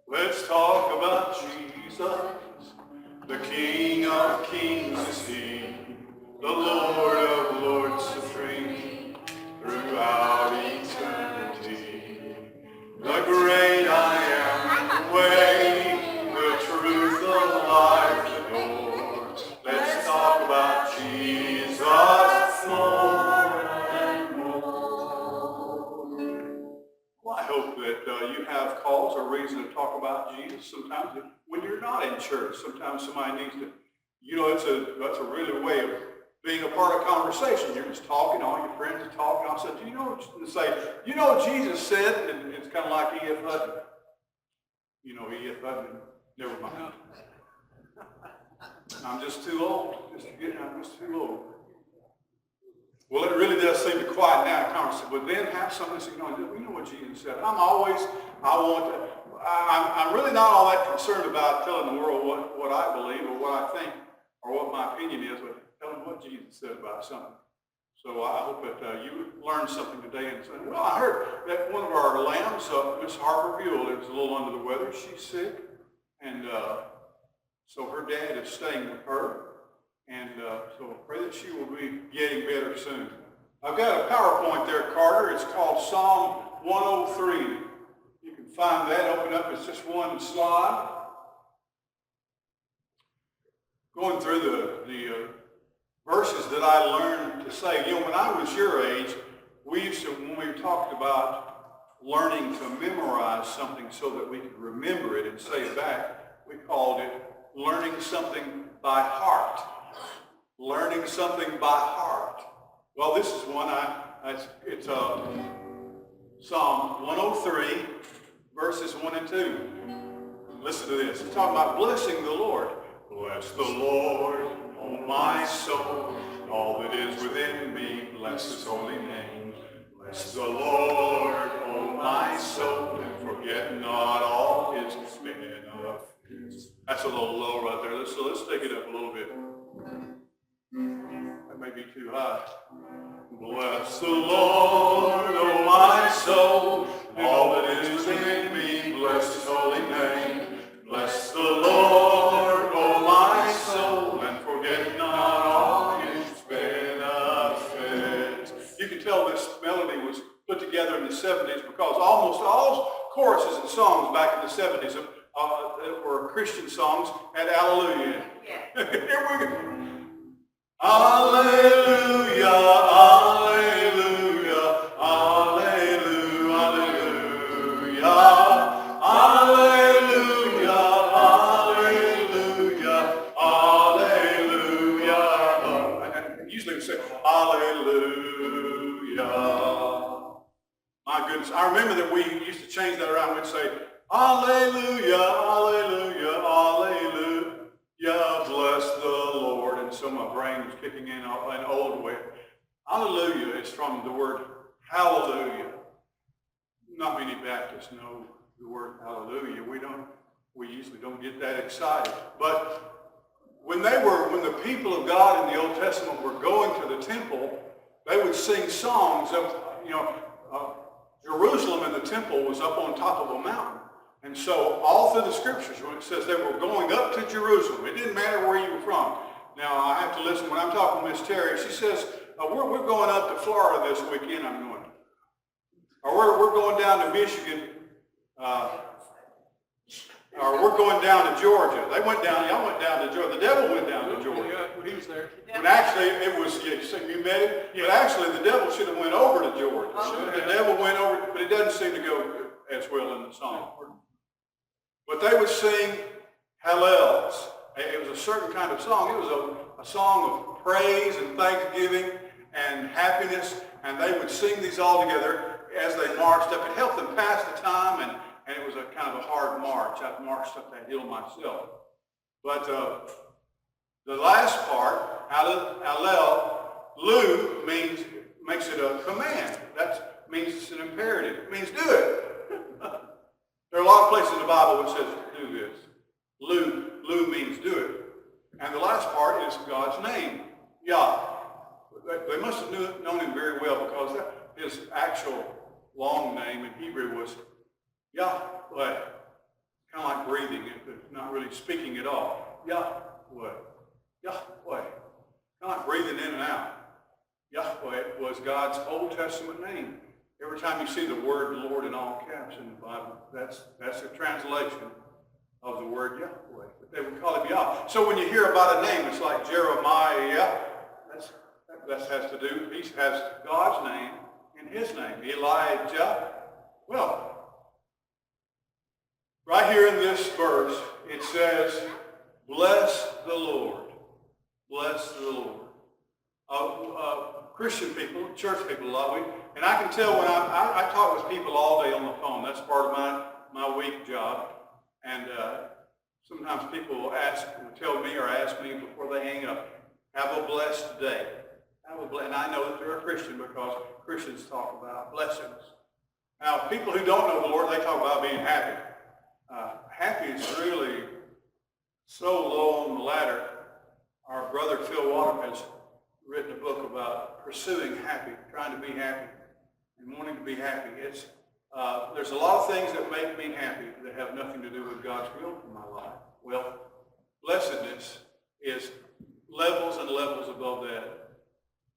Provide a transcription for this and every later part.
Let's talk about Jesus. The King of Kings is He, the Lord of Lords supreme, throughout eternity. The great I am, the way, the truth, the life, the door. Let's talk about Jesus more and more. Well, I hope that you have cause or reason to talk about Jesus sometimes when you're not in church. Sometimes somebody needs to, that's a really way of being a part of conversation. You're just talking, all your friends are talking. I said, Jesus said, and it's kind of like E.F. Hutton. E.F. Hutton, never mind. I'm just too old. I'm just too old. Well, it really does seem to quieten down a conversation, but then have something say, you know what Jesus said. I'm really not all that concerned about telling the world what I believe or what I think or what my opinion is, but telling what Jesus said about something. So I hope that you learned something today. And said, well, I heard that one of our lambs, Miss Harper Buell, is a little under the weather. She's sick, and so her dad is staying with her. And so pray that she will be getting better soon. I've got a PowerPoint there, Carter. It's called Psalm 103. You can find that. Open up. It's just one slide. Going through the verses that I learned to say. When I was your age, when we talked about learning to memorize something so that we could remember it and say it back, we called it learning something by heart. Learning something by heart. Well, this is one. It's Psalm 103, verses 1 and 2. Listen to this. It's talking about blessing the Lord. Bless the Lord, O my soul, all that is within me. Bless His holy name. Bless the Lord, O my soul, and forget not all His benefits. That's a little low right there. So let's take it up a little bit. That may be too high. Bless the Lord, O my soul, all that is within me. Bless His holy name. Bless the Lord, O my soul, and forget not all His benefits. You can tell this melody was put together in the 70s because almost all choruses and songs back in the 70s that were Christian songs had Hallelujah. Yeah. Here we go. Alleluia, alleluia, alleluia, alleluia, alleluia, alleluia, alleluia. And usually we say, alleluia. My goodness, I remember that we used to change that around. We'd say, alleluia, alleluia, alleluia. Bless the Lord. And so my brain was kicking in an old way. Hallelujah is from the word hallelujah. Not many Baptists know the word hallelujah. We usually don't get that excited. But when the people of God in the Old Testament were going to the temple, they would sing songs of, Jerusalem and the temple was up on top of a mountain. And so all through the scriptures, when it says they were going up to Jerusalem, it didn't matter where you were from. Now, I have to listen. When I'm talking to Miss Terry, she says, we're going up to Florida this weekend. I'm going. Or we're going down to Michigan. Or we're going down to Georgia. Y'all went down to Georgia. The devil went down to Georgia. Yeah, he was there. When actually it was, you met him? Yeah. But actually the devil should have went over to Georgia. The devil went over, but it doesn't seem to go as well in the song. But they would sing Hallels. It was a certain kind of song. It was a song of praise and thanksgiving and happiness. And they would sing these all together as they marched up. It helped them pass the time, and it was a kind of a hard march. I've marched up that hill myself. But the last part, Hallelu, makes it a command. That means it's an imperative. It means do it. There are a lot of places in the Bible which says do this. Lu means do it. And the last part is God's name, Yah. They must have known him very well because his actual long name in Hebrew was Yahweh. Kind of like breathing, it's not really speaking at all. Yahweh. Yahweh. Kind of like breathing in and out. Yahweh was God's Old Testament name. Every time you see the word Lord in all caps in the Bible, that's a translation of the word Yahweh. But they would call him Yah. So when you hear about a name, it's like Jeremiah. That has to do, he has God's name in his name. Elijah. Well, right here in this verse, it says, bless the Lord. Bless the Lord. Christian people, church people, and I can tell when I talk with people all day on the phone. That's part of my week job. And sometimes people will tell me or ask me before they hang up, have a blessed day. And I know that they're a Christian because Christians talk about blessings. Now, people who don't know the Lord, they talk about being happy. Happy is really so low on the ladder. Our brother Phil Walker has written a book about pursuing happy, trying to be happy, and wanting to be happy. There's a lot of things that make me happy that have nothing to do with God's will for my life. Well, blessedness is levels and levels above that.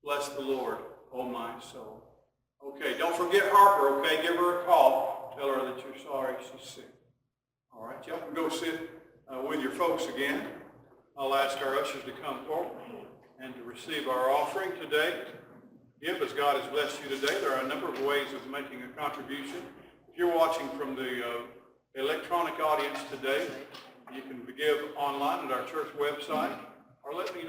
Bless the Lord, oh my soul. Okay, don't forget Harper, okay? Give her a call. Tell her that you're sorry she's sick. All right, y'all can go sit with your folks again. I'll ask our ushers to come forward and to receive our offering today. Give as God has blessed you today. There are a number of ways of making a contribution. If you're watching from the electronic audience today, you can give online at our church website, or let me know.